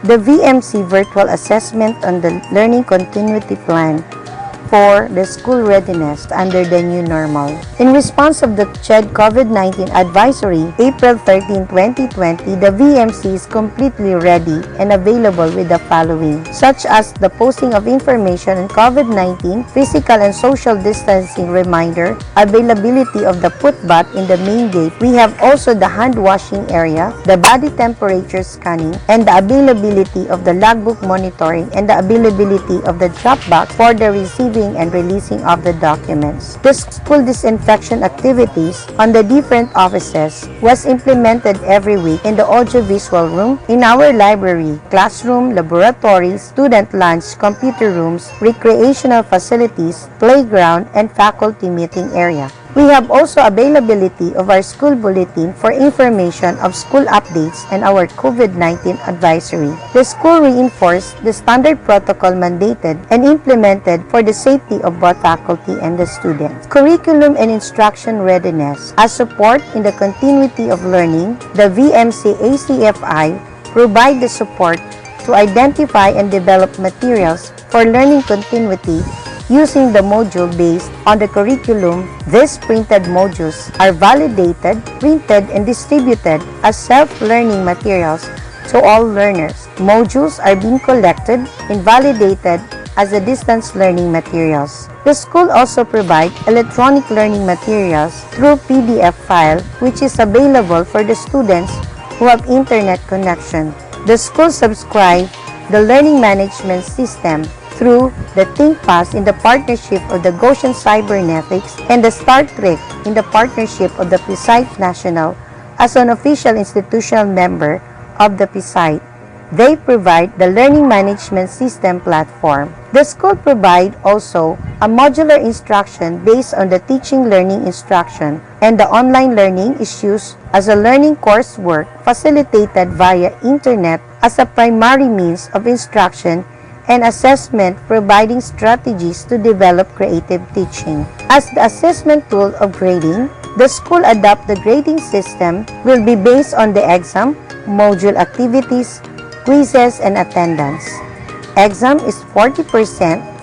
the VMC Virtual Assessment on the Learning Continuity Plan for the school readiness under the new normal. In response of the CHED COVID-19 Advisory, April 13, 2020, the VMC is completely ready and available with the following, such as the posting of information on COVID-19, physical and social distancing reminder, availability of the footbath in the main gate. We have also the hand washing area, the body temperature scanning, and the availability of the logbook monitoring and the availability of the drop box for the receiving and releasing of the documents. The school disinfection activities on the different offices was implemented every week in the audiovisual room, in our library, classroom, laboratories, student lunch, computer rooms, recreational facilities, playground, and faculty meeting area. We have also availability of our school bulletin for information of school updates and our COVID-19 advisory. The school reinforced the standard protocol mandated and implemented for the safety of both faculty and the students. Curriculum and instruction readiness. As support in the continuity of learning, the VMC ACFI provide the support to identify and develop materials for learning continuity using the module based on the curriculum. These printed modules are validated, printed, and distributed as self-learning materials to all learners. Modules are being collected and validated as the distance learning materials. The school also provides electronic learning materials through PDF file, which is available for the students who have internet connection. The school subscribes the learning management system through the ThinkPass in the partnership of the Goshen Cybernetics and the Star Trek in the partnership of the PSITE National as an official institutional member of the PSITE. They provide the learning management system platform. The school provides also a modular instruction based on the teaching learning instruction, and the online learning is used as a learning coursework facilitated via internet as a primary means of instruction and assessment, providing strategies to develop creative teaching. As the assessment tool of grading, the school adopt the grading system will be based on the exam, module activities, quizzes, and attendance. Exam is 40%,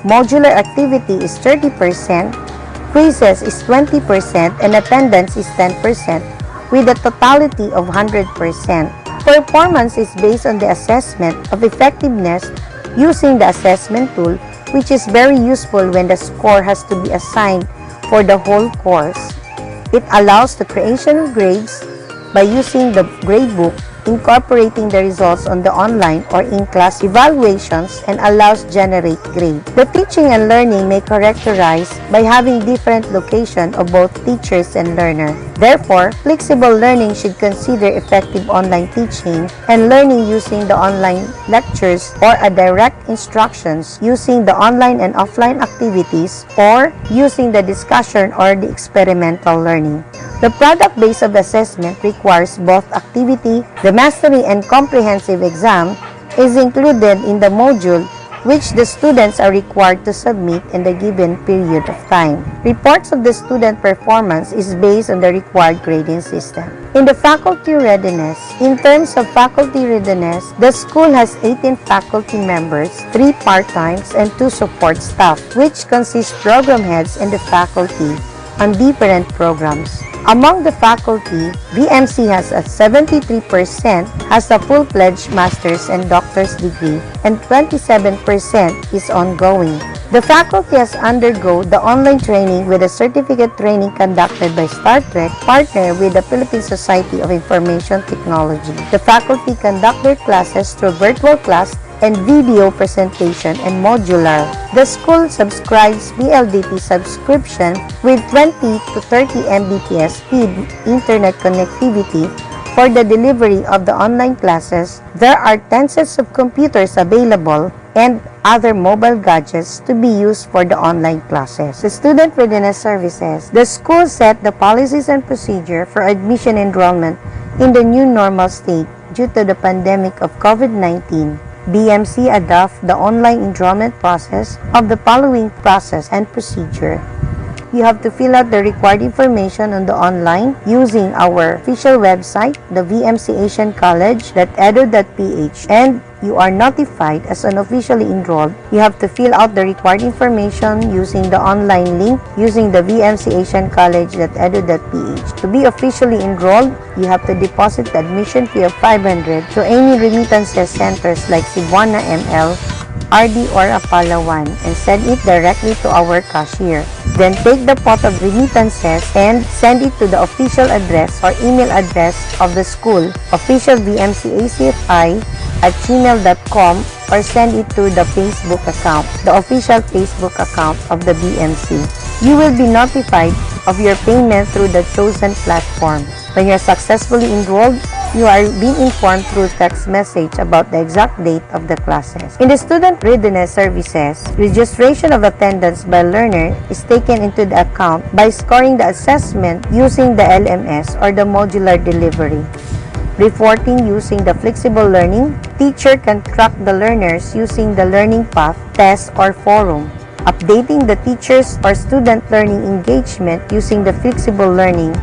modular activity is 30%, quizzes is 20%, and attendance is 10%, with a totality of 100%. Performance is based on the assessment of effectiveness using the assessment tool, which is very useful when the score has to be assigned for the whole course. It allows the creation of grades by using the gradebook, incorporating the results on the online or in-class evaluations, and allows generate grade. The teaching and learning may characterize by having different location of both teachers and learner. Therefore, flexible learning should consider effective online teaching and learning using the online lectures or a direct instructions using the online and offline activities or using the discussion or the experimental learning. The product base of assessment requires both activity. The mastery and comprehensive exam is included in the module which the students are required to submit in the given period of time. Reports of the student performance is based on the required grading system. In the faculty readiness, in terms of faculty readiness, the school has 18 faculty members, 3 part-times, and 2 support staff, which consist program heads and the faculty on different programs. Among the faculty, VMC has a 73% has a full-fledged master's and doctor's degree, and 27% is ongoing. The faculty has undergo the online training with a certificate training conducted by Star Trek, partner with the Philippine Society of Information Technology. The faculty conduct their classes through virtual class and video presentation and modular. The school subscribes BLDT subscription with 20 to 30 Mbps speed internet connectivity for the delivery of the online classes. There are 10 sets of computers available and other mobile gadgets to be used for the online classes. The student readiness services. The school set the policies and procedure for admission enrollment in the new normal state due to the pandemic of COVID-19. BMC adopt the online enrollment process of the following process and procedure. you have to fill out the required information on the online using our official website, the vmcasiancollege.edu.ph, and you are notified as an officially enrolled. You have to fill out the required information using the online link using the vmcasiancollege.edu.ph. To be officially enrolled, you have to deposit the admission fee of 500 to any remittances centers like Cebuana ML, RD or Apalawan, and send it directly to our cashier. Then take the pot of remittances and send it to the official address or email address of the school, officialvmcacfi@gmail.com, or send it to the Facebook account, the official Facebook account of the VMC. You will be notified of your payment through the chosen platform. When you are successfully enrolled, you are being informed through text message about the exact date of the classes. In the student readiness services, registration of attendance by learner is taken into the account by scoring the assessment using the LMS or the modular delivery. Reporting using the flexible learning, teacher can track the learners using the learning path, test, or forum. Updating the teachers or student learning engagement using the flexible learning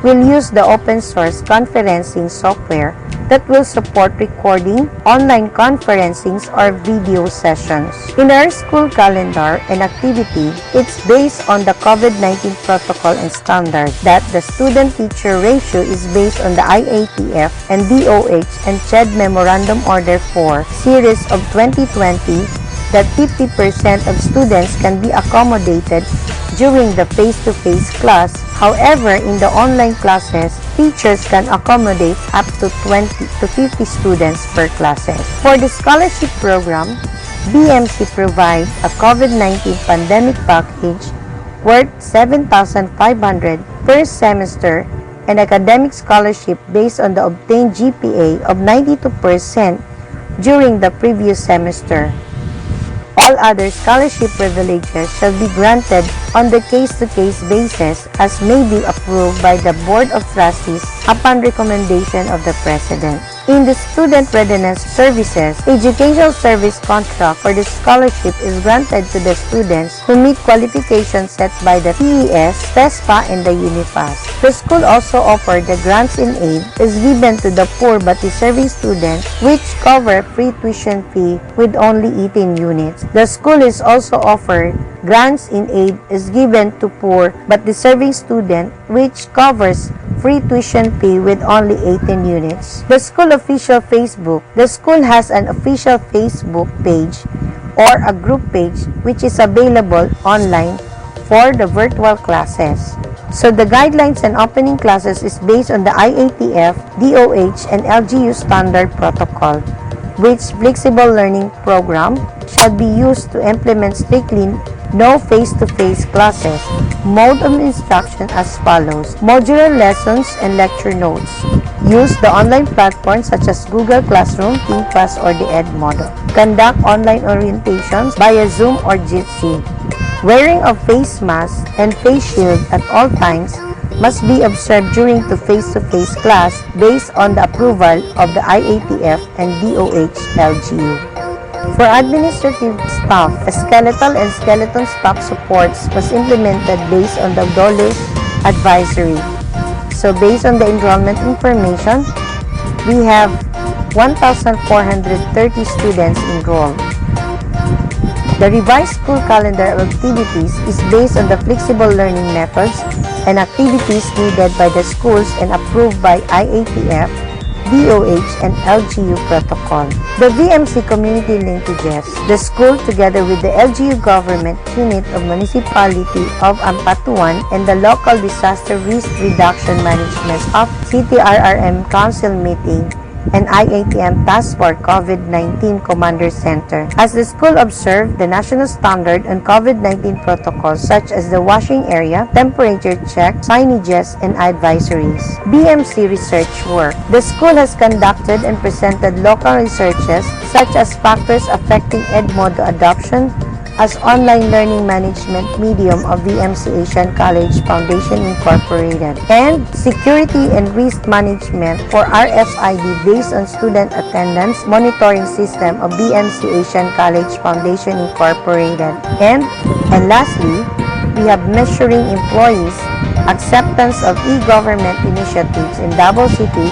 will use the open source conferencing software that will support recording, online conferencings, or video sessions. In our school calendar and activity, it's based on the COVID-19 protocol and standard that the student-teacher ratio is based on the IATF and DOH and CHED Memorandum Order 4 Series of 2020 that 50% of students can be accommodated during the face-to-face class. However, in the online classes, teachers can accommodate up to 20 to 50 students per classes. For the scholarship program, BMC provides a COVID-19 pandemic package worth 7,500 per semester and academic scholarship based on the obtained GPA of 92% during the previous semester. All other scholarship privileges shall be granted on the case-to-case basis as may be approved by the Board of Trustees upon recommendation of the President. In the Student Readiness Services, educational service contract for the scholarship is granted to the students who meet qualifications set by the PES, TESPA, and the UNIFAS. The school also offers the grants in aid is given to the poor but deserving students which cover free tuition fee with only 18 units. The school is also offered grants in aid is given to poor but deserving student which covers free tuition fee with only 18 units. The school official Facebook. The school has an official Facebook page or a group page which is available online for the virtual classes. So the guidelines and opening classes is based on the IATF, DOH, and LGU standard protocol, which flexible learning program shall be used to implement strictly no face-to-face classes. Mode of instruction as follows. Modular lessons and lecture notes. Use the online platforms such as Google Classroom, ThinkPass, or the EdModo. Conduct online orientations via Zoom or Jitsi. Wearing of face mask and face shield at all times must be observed during the face-to-face class based on the approval of the IATF and DOH LGU. For administrative staff, a skeletal and skeleton staff supports was implemented based on the DOLE advisory. So based on the enrollment information, we have 1,430 students enrolled. The revised school calendar of activities is based on the flexible learning methods and activities needed by the schools and approved by IATF, DOH, and LGU protocol. The VMC community linkages. The school, together with the LGU government unit of Municipality of Ampatuan and the local disaster risk reduction management of CTRRM Council meeting and IATM Task Force COVID-19 Commander Center, as the school observed the national standard on COVID-19 protocols such as the washing area, temperature check, signages, and advisories. BMC research work. The school has conducted and presented local researches such as factors affecting EdModo adoption as online learning management medium of VMC Asian College Foundation Incorporated, and security and risk management for RFID based on student attendance monitoring system of VMC Asian College Foundation Incorporated, and lastly, we have measuring employees' acceptance of e-government initiatives in Davao City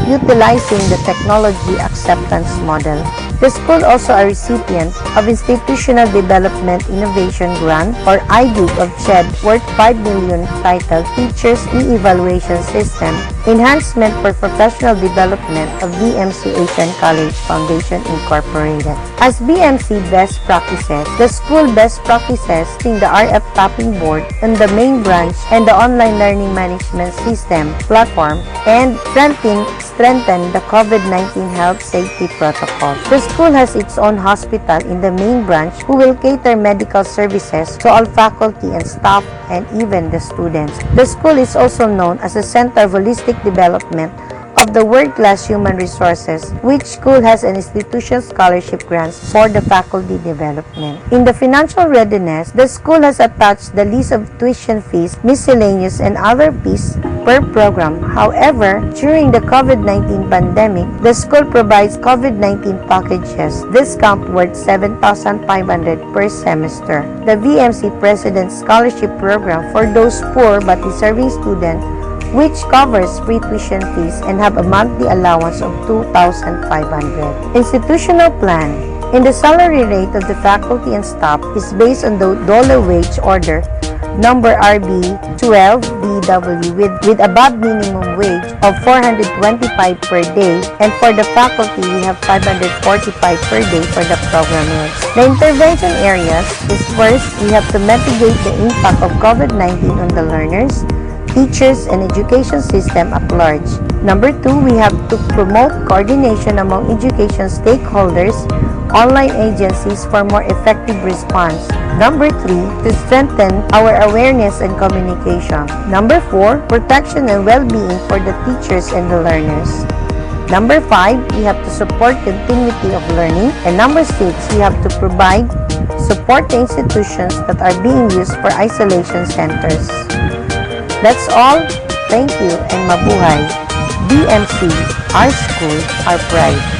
utilizing the technology acceptance model. The school also a recipient of Institutional Development Innovation Grant or IDIG of CHED worth 5 million titled Teachers E-Evaluation System Enhancement for Professional Development of VMC Asian College Foundation Incorporated. As VMC best practices, the school best practices in the RF tapping board on the main branch and the online learning management system platform and strengthen the COVID-19 health safety protocol. The school has its own hospital in the main branch who will cater medical services to all faculty and staff and even the students. The school is also known as a center of holistic development of the world-class human resources, which school has an institutional scholarship grants for the faculty development. In the financial readiness, the school has attached the list of tuition fees, miscellaneous, and other fees per program. However, during the COVID-19 pandemic, the school provides COVID-19 packages, discount worth 7,500 per semester. The VMC President Scholarship Program for those poor but deserving students, which covers free tuition fees and have a monthly allowance of 2,500. Institutional plan. In the salary rate of the faculty and staff is based on the dollar wage order number RB 12DW with above minimum wage of 425 per day, and for the faculty we have 545 per day for the programmers. The intervention areas is first, we have to mitigate the impact of COVID-19 on the learners, teachers, and education system at large. Number 2, we have to promote coordination among education stakeholders, online agencies for more effective response. Number 3, to strengthen our awareness and communication. Number 4, protection and well-being for the teachers and the learners. Number 5, we have to support continuity of learning. And number 6, we have to provide support to institutions that are being used for isolation centers. That's all. Thank you and mabuhay. BMC, our school, our pride.